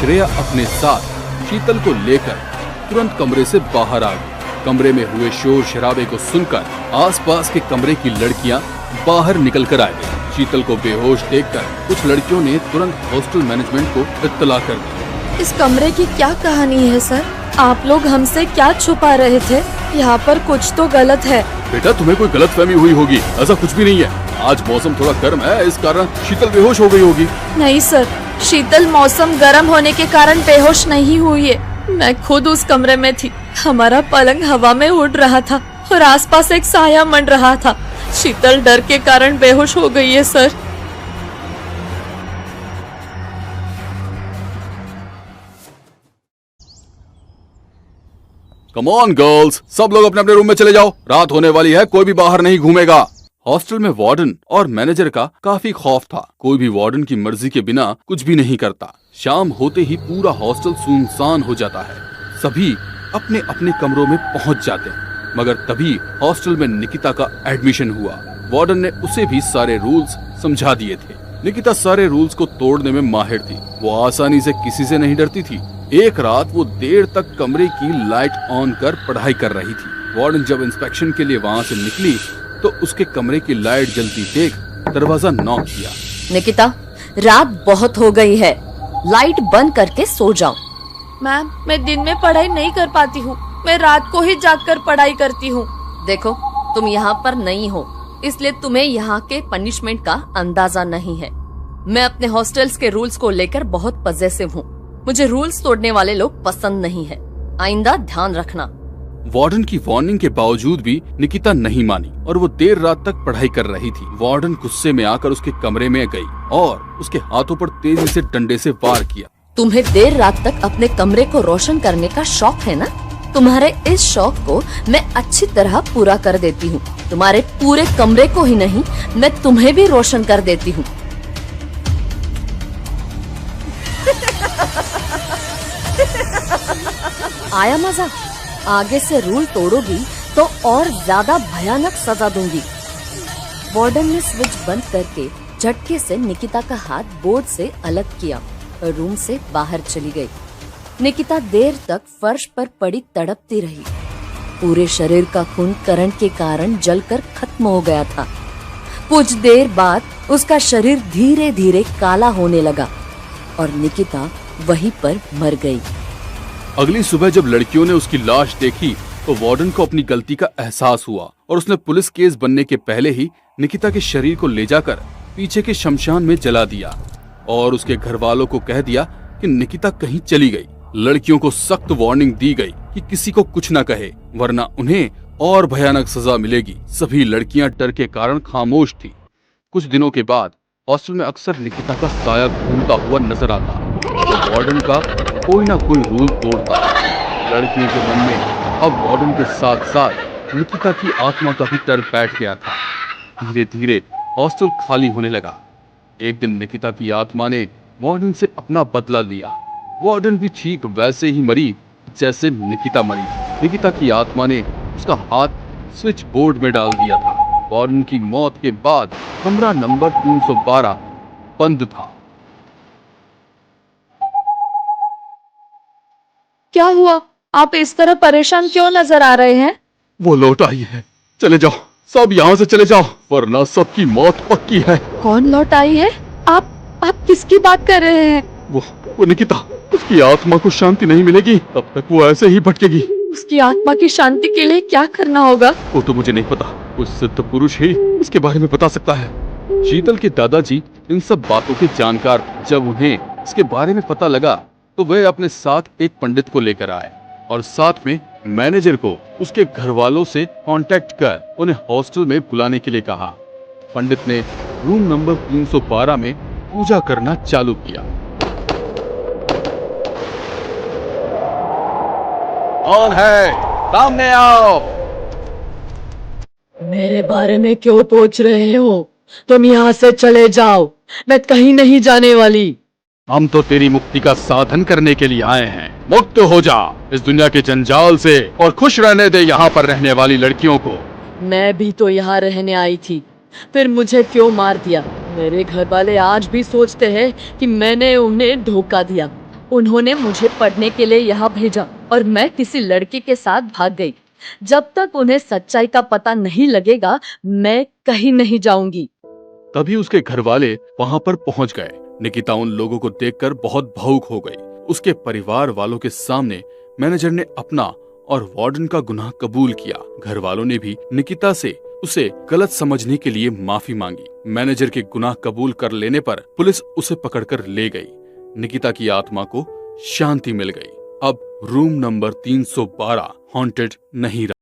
श्रेया अपने साथ शीतल को लेकर तुरंत कमरे से बाहर आ गई। कमरे में हुए शोर शराबे को सुनकर आसपास के कमरे की लड़कियां बाहर निकल कर आ गई। शीतल को बेहोश देखकर कुछ लड़कियों ने तुरंत हॉस्टल मैनेजमेंट को इत्तला कर दी। इस कमरे की क्या कहानी है सर? आप लोग हमसे क्या छुपा रहे थे? यहाँ पर कुछ तो गलत है। बेटा, तुम्हें कोई गलतफहमी हुई होगी, ऐसा कुछ भी नहीं है। आज मौसम थोड़ा गर्म है, इस कारण शीतल बेहोश हो गई होगी। नहीं सर, शीतल मौसम गर्म होने के कारण बेहोश नहीं हुई है। मैं खुद उस कमरे में थी। हमारा पलंग हवा में उड़ रहा था और आसपास एक साया मंड रहा था। शीतल डर के कारण बेहोश हो गई है सर। कम ऑन गर्ल्स, सब लोग अपने अपने रूम में चले जाओ, रात होने वाली है, कोई भी बाहर नहीं घूमेगा। हॉस्टल में वार्डन और मैनेजर का काफी खौफ था। कोई भी वार्डन की मर्जी के बिना कुछ भी नहीं करता। शाम होते ही पूरा हॉस्टल सुनसान हो जाता है। सभी अपने अपने कमरों में पहुंच जाते हैं। मगर तभी हॉस्टल में निकिता का एडमिशन हुआ। वार्डन ने उसे भी सारे रूल्स समझा दिए थे। निकिता सारे रूल्स को तोड़ने में माहिर थी। वो आसानी से किसी से नहीं डरती थी। एक रात वो देर तक कमरे की लाइट ऑन कर पढ़ाई कर रही थी। वार्डन जब इंस्पेक्शन के लिए वहाँ से निकली तो उसके कमरे की लाइट जलती देख दरवाजा नॉक किया। निकिता, रात बहुत हो गई है, लाइट बंद करके सो जाओ। मैम, मैं दिन में पढ़ाई नहीं कर पाती हूँ। मैं रात को ही जागकर पढ़ाई करती हूँ। देखो, तुम यहाँ पर नहीं हो, इसलिए तुम्हें यहाँ के पनिशमेंट का अंदाजा नहीं है। मैं अपने हॉस्टल्स के रूल्स को लेकर बहुत पजेसिव हूँ। मुझे रूल्स तोड़ने वाले लोग पसंद नहीं है। आइंदा ध्यान रखना। वार्डन की वार्निंग के बावजूद भी निकिता नहीं मानी और वो देर रात तक पढ़ाई कर रही थी। वार्डन गुस्से में आकर उसके कमरे में गई और उसके हाथों पर तेजी से डंडे से वार किया। तुम्हें देर रात तक अपने कमरे को रोशन करने का शौक है ना? तुम्हारे इस शौक को मैं अच्छी तरह पूरा कर देती हूँ। तुम्हारे पूरे कमरे को ही नहीं, मैं तुम्हें भी रोशन कर देती हूँ। आया मजा? आगे से रूल तोड़ोगी तो और ज्यादा भयानक सजा दूंगी। वार्डन ने स्विच बंद करके झटके से निकिता का हाथ बोर्ड से अलग किया और रूम से बाहर चली गई। निकिता देर तक फर्श पर पड़ी तड़पती रही। पूरे शरीर का खून करंट के कारण जलकर खत्म हो गया था। कुछ देर बाद उसका शरीर धीरे धीरे काला होने लगा और निकिता वहीं पर मर गई। अगली सुबह जब लड़कियों ने उसकी लाश देखी तो वार्डन को अपनी गलती का एहसास हुआ और उसने पुलिस केस बनने के पहले ही निकिता के शरीर को ले जाकर पीछे के शमशान में जला दिया और उसके घर वालों को कह दिया कि निकिता कहीं चली गई। लड़कियों को सख्त वार्निंग दी गई कि किसी को कुछ न कहे, वरना उन्हें और भयानक सजा मिलेगी। सभी लड़कियां डर के कारण खामोश थी। कुछ दिनों के बाद हॉस्टल में अक्सर निकिता का साया घूमता हुआ नजर आता तो वार्डन का कोई ना कोई रूल तोड़ता। लड़कियों के मन में अब वार्डन के साथ साथ निकिता की आत्मा का भी डर बैठ गया था। धीरे धीरे हॉस्टल खाली होने लगा। एक दिन निकिता की आत्मा ने वार्डन से अपना बदला लिया। वार्डन भी ठीक वैसे ही मरी जैसे निकिता मरी। निकिता की आत्मा ने उसका हाथ स्विच बोर्ड में डाल दिया था। वार्डन की मौत के बाद कमरा नंबर 312 बंद था। क्या हुआ? आप इस तरह परेशान क्यों नजर आ रहे हैं? वो लौट आई है, चले जाओ, सब यहाँ से चले जाओ, वरना सबकी मौत पक्की है। कौन लौट आई है? आप किसकी बात कर रहे हैं? वो निकिता, उसकी आत्मा को शांति नहीं मिलेगी तब तक वो ऐसे ही भटकेगी। उसकी आत्मा की शांति के लिए क्या करना होगा? वो तो मुझे नहीं पता, कुछ सिद्ध पुरुष ही इसके बारे में बता सकता है। शीतल के दादाजी इन सब बातों के जानकार। जब उन्हें इसके बारे में पता लगा तो वे अपने साथ एक पंडित को लेकर आए और साथ में मैनेजर को उसके घर वालों से कांटेक्ट कर उन्हें हॉस्टल में बुलाने के लिए कहा। पंडित ने रूम नंबर 312 में पूजा करना चालू किया। कौन है? सामने आओ। मेरे बारे में क्यों पूछ रहे हो? तुम यहाँ से चले जाओ, मैं कहीं नहीं जाने वाली। हम तो तेरी मुक्ति का साधन करने के लिए आए हैं। मुक्त हो जा इस दुनिया के जंजाल से और खुश रहने दे यहाँ पर रहने वाली लड़कियों को। मैं भी तो यहाँ रहने आई थी, फिर मुझे क्यों मार दिया? मेरे घर वाले आज भी सोचते हैं कि मैंने उन्हें धोखा दिया। उन्होंने मुझे पढ़ने के लिए यहाँ भेजा और मैं किसी लड़के के साथ भाग गई। जब तक उन्हें सच्चाई का पता नहीं लगेगा मैं कहीं नहीं जाऊंगी। तभी उसके घर वाले वहाँ पर पहुँच गए। निकिता उन लोगों को देखकर बहुत भावुक हो गई। उसके परिवार वालों के सामने मैनेजर ने अपना और वार्डन का गुनाह कबूल किया। घर वालों ने भी निकिता से उसे गलत समझने के लिए माफी मांगी। मैनेजर के गुनाह कबूल कर लेने पर पुलिस उसे पकड़कर ले गई। निकिता की आत्मा को शांति मिल गई। अब रूम नंबर 312 हॉन्टेड नहीं रहा।